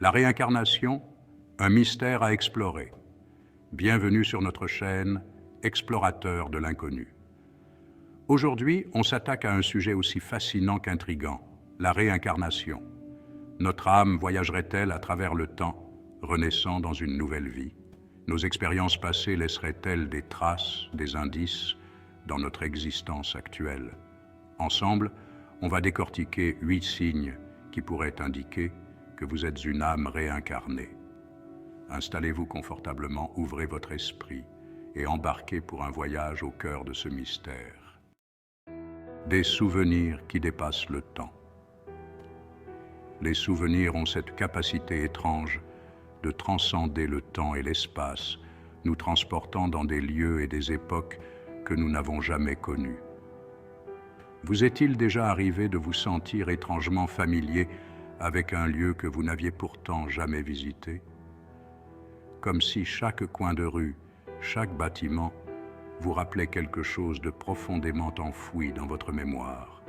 La réincarnation, un mystère à explorer. Bienvenue sur notre chaîne Explorateur de l'inconnu. Aujourd'hui, on s'attaque à un sujet aussi fascinant qu'intrigant, la réincarnation. Notre âme voyagerait-elle à travers le temps, renaissant dans une nouvelle vie? Nos expériences passées laisseraient-elles des traces, des indices dans notre existence actuelle? Ensemble, on va décortiquer 8 signes qui pourraient indiquer que vous êtes une âme réincarnée. Installez-vous confortablement, ouvrez votre esprit et embarquez pour un voyage au cœur de ce mystère. Des souvenirs qui dépassent le temps. Les souvenirs ont cette capacité étrange de transcender le temps et l'espace, nous transportant dans des lieux et des époques que nous n'avons jamais connus. Vous est-il déjà arrivé de vous sentir étrangement familier avec un lieu que vous n'aviez pourtant jamais visité? Comme si chaque coin de rue, chaque bâtiment vous rappelait quelque chose de profondément enfoui dans votre mémoire.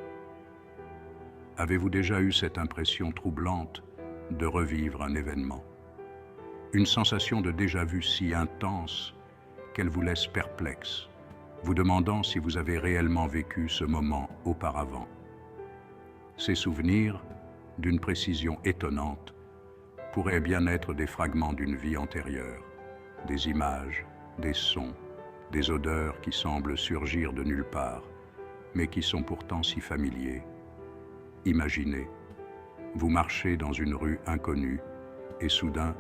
Avez-vous déjà eu cette impression troublante de revivre un événement? Une sensation de déjà-vu si intense qu'elle vous laisse perplexe, vous demandant si vous avez réellement vécu ce moment auparavant. Ces souvenirs, d'une précision étonnante, pourraient bien être des fragments d'une vie antérieure, des images, des sons, des odeurs qui semblent surgir de nulle part, mais qui sont pourtant si familiers. Imaginez, vous marchez dans une rue inconnue et soudain,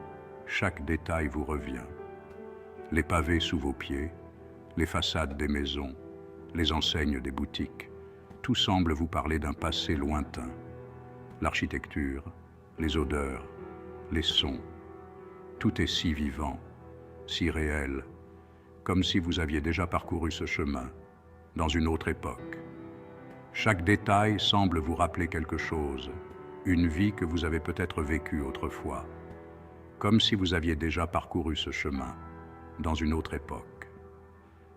chaque détail vous revient. Les pavés sous vos pieds, les façades des maisons, les enseignes des boutiques, tout semble vous parler d'un passé lointain. L'architecture, les odeurs, les sons, tout est si vivant, si réel, comme si vous aviez déjà parcouru ce chemin, dans une autre époque. Chaque détail semble vous rappeler quelque chose, une vie que vous avez peut-être vécue autrefois, comme si vous aviez déjà parcouru ce chemin, dans une autre époque.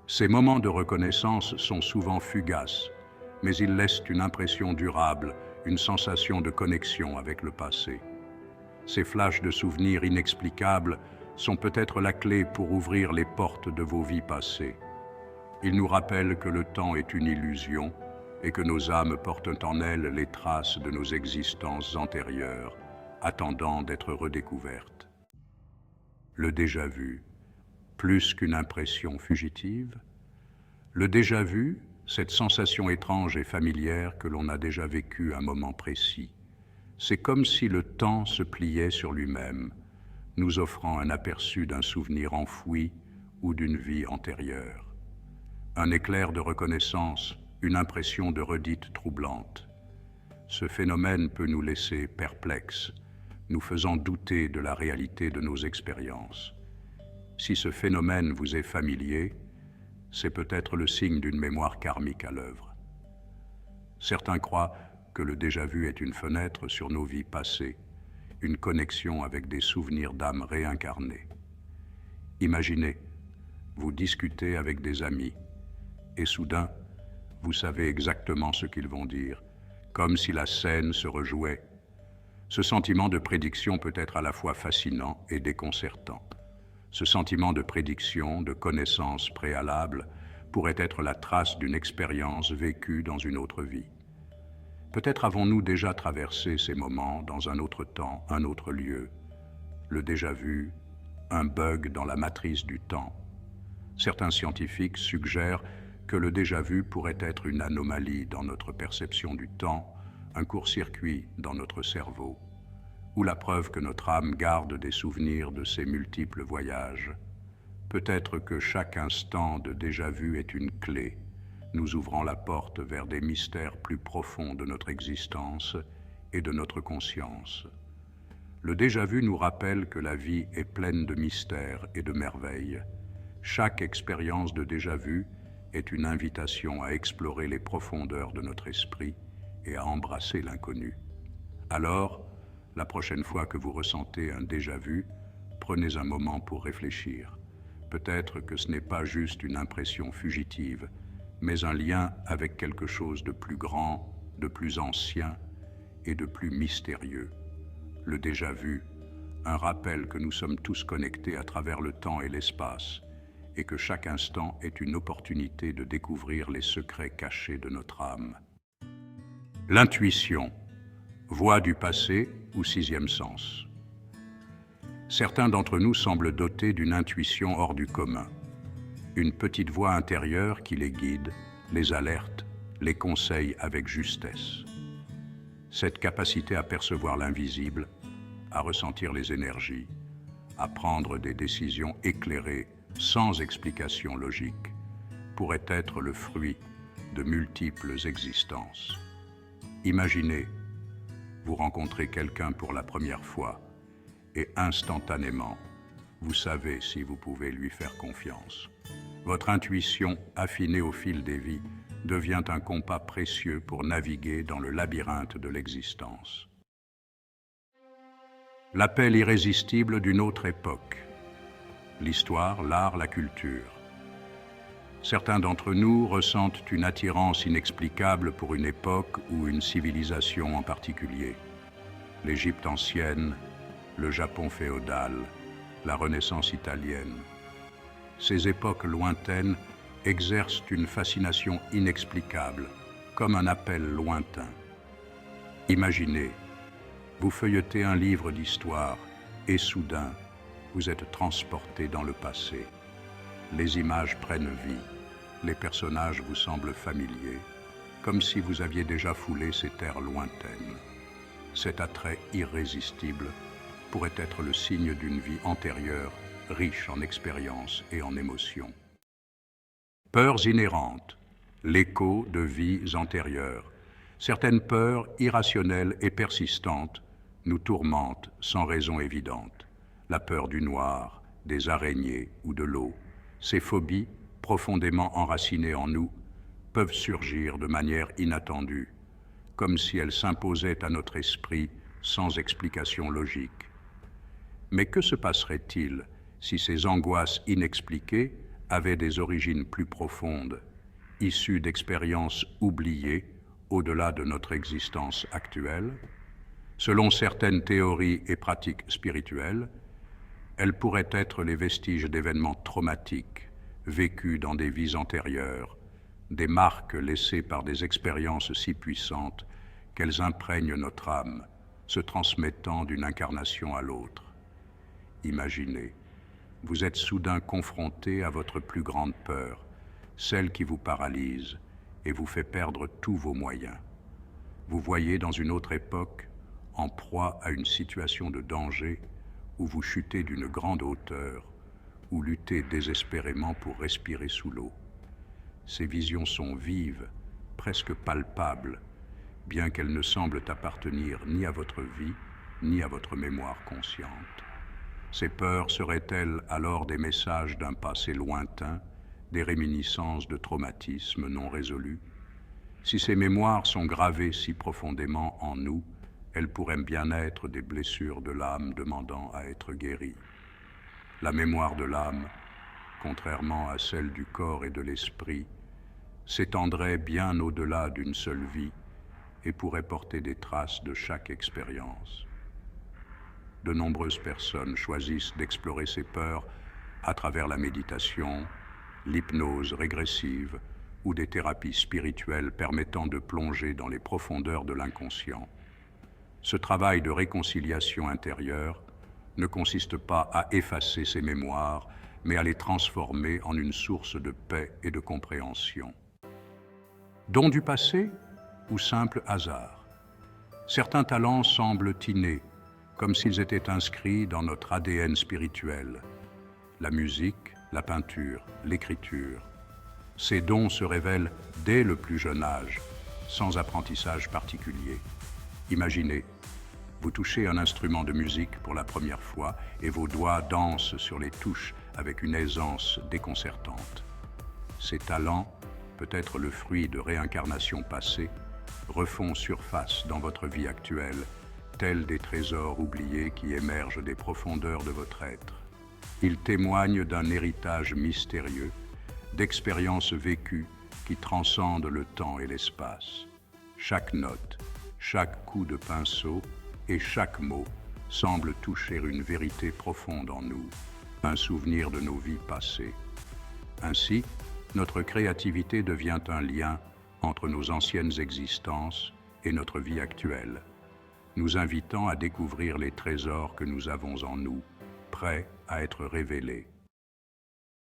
Ces moments de reconnaissance sont souvent fugaces, mais ils laissent une impression durable, une sensation de connexion avec le passé. Ces flashs de souvenirs inexplicables sont peut-être la clé pour ouvrir les portes de vos vies passées. Ils nous rappellent que le temps est une illusion et que nos âmes portent en elles les traces de nos existences antérieures, attendant d'être redécouvertes. Le déjà-vu, plus qu'une impression fugitive, le déjà-vu, cette sensation étrange et familière que l'on a déjà vécue à un moment précis, c'est comme si le temps se pliait sur lui-même, nous offrant un aperçu d'un souvenir enfoui ou d'une vie antérieure. Un éclair de reconnaissance, une impression de redite troublante. Ce phénomène peut nous laisser perplexes, nous faisant douter de la réalité de nos expériences. Si ce phénomène vous est familier, c'est peut-être le signe d'une mémoire karmique à l'œuvre. Certains croient que le déjà-vu est une fenêtre sur nos vies passées, une connexion avec des souvenirs d'âmes réincarnées. Imaginez, vous discutez avec des amis, et soudain, vous savez exactement ce qu'ils vont dire, comme si la scène se rejouait. Ce sentiment de prédiction peut être à la fois fascinant et déconcertant. Ce sentiment de prédiction, de connaissance préalable, pourrait être la trace d'une expérience vécue dans une autre vie. Peut-être avons-nous déjà traversé ces moments dans un autre temps, un autre lieu. Le déjà-vu, un bug dans la matrice du temps. Certains scientifiques suggèrent que le déjà-vu pourrait être une anomalie dans notre perception du temps, un court-circuit dans notre cerveau, ou la preuve que notre âme garde des souvenirs de ses multiples voyages. Peut-être que chaque instant de déjà-vu est une clé, nous ouvrant la porte vers des mystères plus profonds de notre existence et de notre conscience. Le déjà-vu nous rappelle que la vie est pleine de mystères et de merveilles. Chaque expérience de déjà-vu est une invitation à explorer les profondeurs de notre esprit et à embrasser l'inconnu. Alors, la prochaine fois que vous ressentez un déjà-vu, prenez un moment pour réfléchir. Peut-être que ce n'est pas juste une impression fugitive, mais un lien avec quelque chose de plus grand, de plus ancien et de plus mystérieux. Le déjà-vu, un rappel que nous sommes tous connectés à travers le temps et l'espace, et que chaque instant est une opportunité de découvrir les secrets cachés de notre âme. L'intuition, voix du passé ou sixième sens. Certains d'entre nous semblent dotés d'une intuition hors du commun, une petite voix intérieure qui les guide, les alerte, les conseille avec justesse. Cette capacité à percevoir l'invisible, à ressentir les énergies, à prendre des décisions éclairées sans explication logique, pourrait être le fruit de multiples existences. Imaginez, vous rencontrez quelqu'un pour la première fois et instantanément, vous savez si vous pouvez lui faire confiance. Votre intuition, affinée au fil des vies, devient un compas précieux pour naviguer dans le labyrinthe de l'existence. L'appel irrésistible d'une autre époque. L'histoire, l'art, la culture. Certains d'entre nous ressentent une attirance inexplicable pour une époque ou une civilisation en particulier. L'Égypte ancienne, le Japon féodal, la Renaissance italienne. Ces époques lointaines exercent une fascination inexplicable, comme un appel lointain. Imaginez, vous feuilletez un livre d'histoire et soudain, vous êtes transporté dans le passé. Les images prennent vie, les personnages vous semblent familiers, comme si vous aviez déjà foulé ces terres lointaines. Cet attrait irrésistible pourrait être le signe d'une vie antérieure, riche en expériences et en émotions. Peurs inhérentes, l'écho de vies antérieures. Certaines peurs irrationnelles et persistantes nous tourmentent sans raison évidente. La peur du noir, des araignées ou de l'eau. Ces phobies, profondément enracinées en nous, peuvent surgir de manière inattendue, comme si elles s'imposaient à notre esprit sans explication logique. Mais que se passerait-il si ces angoisses inexpliquées avaient des origines plus profondes, issues d'expériences oubliées au-delà de notre existence actuelle? Selon certaines théories et pratiques spirituelles, elles pourraient être les vestiges d'événements traumatiques vécus dans des vies antérieures, des marques laissées par des expériences si puissantes qu'elles imprègnent notre âme, se transmettant d'une incarnation à l'autre. Imaginez, vous êtes soudain confronté à votre plus grande peur, celle qui vous paralyse et vous fait perdre tous vos moyens. Vous voyez dans une autre époque, en proie à une situation de danger, où vous chutez d'une grande hauteur, ou luttez désespérément pour respirer sous l'eau. Ces visions sont vives, presque palpables, bien qu'elles ne semblent appartenir ni à votre vie, ni à votre mémoire consciente. Ces peurs seraient-elles alors des messages d'un passé lointain, des réminiscences de traumatismes non résolus? Si ces mémoires sont gravées si profondément en nous, elles pourraient bien être des blessures de l'âme demandant à être guéries. La mémoire de l'âme, contrairement à celle du corps et de l'esprit, s'étendrait bien au-delà d'une seule vie et pourrait porter des traces de chaque expérience. De nombreuses personnes choisissent d'explorer ces peurs à travers la méditation, l'hypnose régressive ou des thérapies spirituelles permettant de plonger dans les profondeurs de l'inconscient. Ce travail de réconciliation intérieure ne consiste pas à effacer ces mémoires, mais à les transformer en une source de paix et de compréhension. Don du passé ou simple hasard? Certains talents semblent innés, comme s'ils étaient inscrits dans notre ADN spirituel. La musique, la peinture, l'écriture. Ces dons se révèlent dès le plus jeune âge, sans apprentissage particulier. Imaginez, vous touchez un instrument de musique pour la première fois et vos doigts dansent sur les touches avec une aisance déconcertante. Ces talents, peut-être le fruit de réincarnations passées, refont surface dans votre vie actuelle, tels des trésors oubliés qui émergent des profondeurs de votre être. Ils témoignent d'un héritage mystérieux, d'expériences vécues qui transcendent le temps et l'espace. Chaque note, chaque coup de pinceau et chaque mot semble toucher une vérité profonde en nous, un souvenir de nos vies passées. Ainsi, notre créativité devient un lien entre nos anciennes existences et notre vie actuelle, nous invitant à découvrir les trésors que nous avons en nous, prêts à être révélés.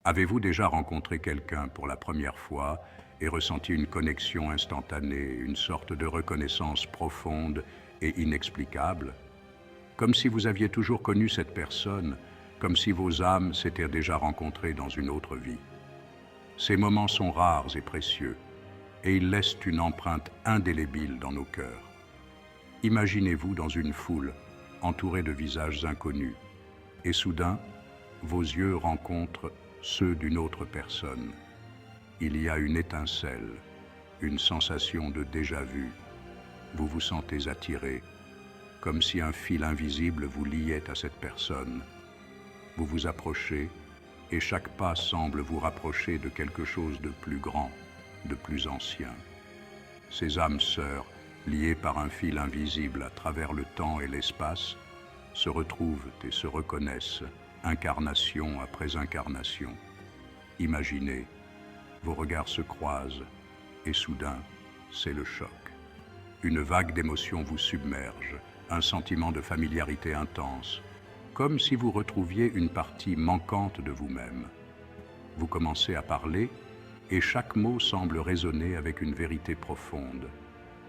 Avez-vous déjà rencontré quelqu'un pour la première fois et ressenti une connexion instantanée, une sorte de reconnaissance profonde et inexplicable? Comme si vous aviez toujours connu cette personne, comme si vos âmes s'étaient déjà rencontrées dans une autre vie. Ces moments sont rares et précieux, et ils laissent une empreinte indélébile dans nos cœurs. Imaginez-vous dans une foule, entourée de visages inconnus, et soudain, vos yeux rencontrent ceux d'une autre personne. Il y a une étincelle, une sensation de déjà-vu. Vous vous sentez attiré, comme si un fil invisible vous liait à cette personne. Vous vous approchez, et chaque pas semble vous rapprocher de quelque chose de plus grand, de plus ancien. Ces âmes sœurs, liées par un fil invisible à travers le temps et l'espace, se retrouvent et se reconnaissent, incarnation après incarnation. Imaginez, vos regards se croisent, et soudain, c'est le choc. Une vague d'émotions vous submerge, un sentiment de familiarité intense, comme si vous retrouviez une partie manquante de vous-même. Vous commencez à parler, et chaque mot semble résonner avec une vérité profonde.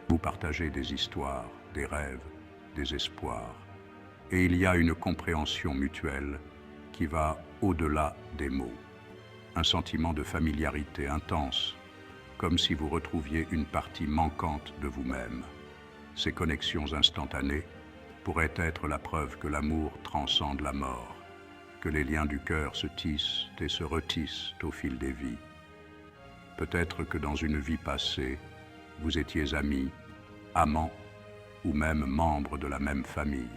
Vous partagez des histoires, des rêves, des espoirs, et il y a une compréhension mutuelle qui va au-delà des mots. Un sentiment de familiarité intense, comme si vous retrouviez une partie manquante de vous-même. Ces connexions instantanées pourraient être la preuve que l'amour transcende la mort, que les liens du cœur se tissent et se retissent au fil des vies. Peut-être que dans une vie passée, vous étiez amis, amants ou même membres de la même famille.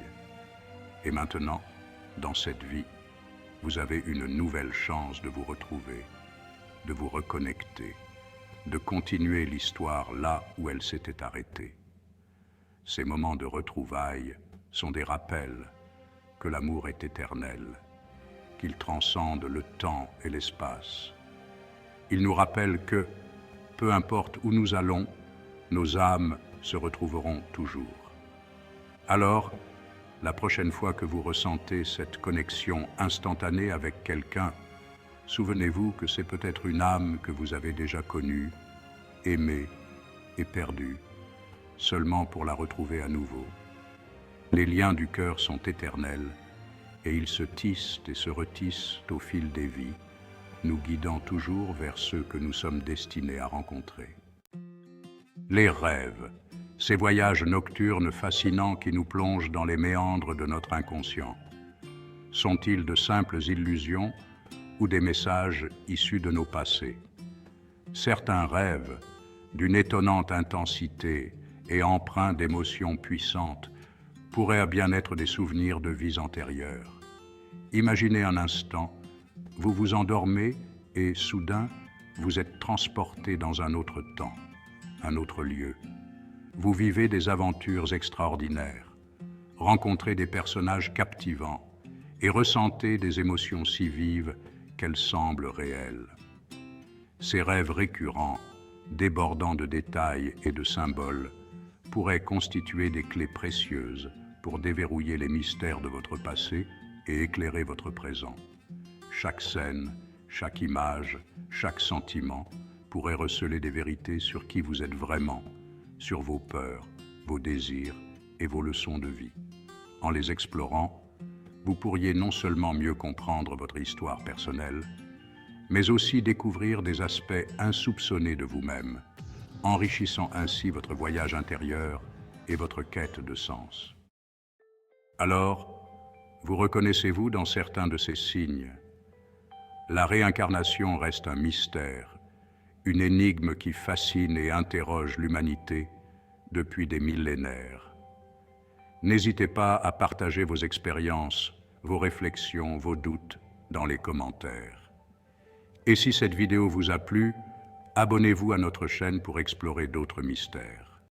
Et maintenant, dans cette vie, vous avez une nouvelle chance de vous retrouver, de vous reconnecter, de continuer l'histoire là où elle s'était arrêtée. Ces moments de retrouvailles sont des rappels que l'amour est éternel, qu'il transcende le temps et l'espace. Il nous rappelle que, peu importe où nous allons, nos âmes se retrouveront toujours. Alors, la prochaine fois que vous ressentez cette connexion instantanée avec quelqu'un, souvenez-vous que c'est peut-être une âme que vous avez déjà connue, aimée et perdue, seulement pour la retrouver à nouveau. Les liens du cœur sont éternels et ils se tissent et se retissent au fil des vies, nous guidant toujours vers ceux que nous sommes destinés à rencontrer. Les rêves, ces voyages nocturnes fascinants qui nous plongent dans les méandres de notre inconscient. Sont-ils de simples illusions ou des messages issus de nos passés? Certains rêves, d'une étonnante intensité et empreints d'émotions puissantes, pourraient bien être des souvenirs de vies antérieures. Imaginez un instant, vous vous endormez et soudain, vous êtes transporté dans un autre temps, un autre lieu. Vous vivez des aventures extraordinaires, rencontrez des personnages captivants et ressentez des émotions si vives qu'elles semblent réelles. Ces rêves récurrents, débordant de détails et de symboles, pourraient constituer des clés précieuses pour déverrouiller les mystères de votre passé et éclairer votre présent. Chaque scène, chaque image, chaque sentiment pourrait receler des vérités sur qui vous êtes vraiment, sur vos peurs, vos désirs et vos leçons de vie. En les explorant, vous pourriez non seulement mieux comprendre votre histoire personnelle, mais aussi découvrir des aspects insoupçonnés de vous-même, enrichissant ainsi votre voyage intérieur et votre quête de sens. Alors, vous reconnaissez-vous dans certains de ces signes? La réincarnation reste un mystère, une énigme qui fascine et interroge l'humanité depuis des millénaires. N'hésitez pas à partager vos expériences, vos réflexions, vos doutes dans les commentaires. Et si cette vidéo vous a plu, abonnez-vous à notre chaîne pour explorer d'autres mystères.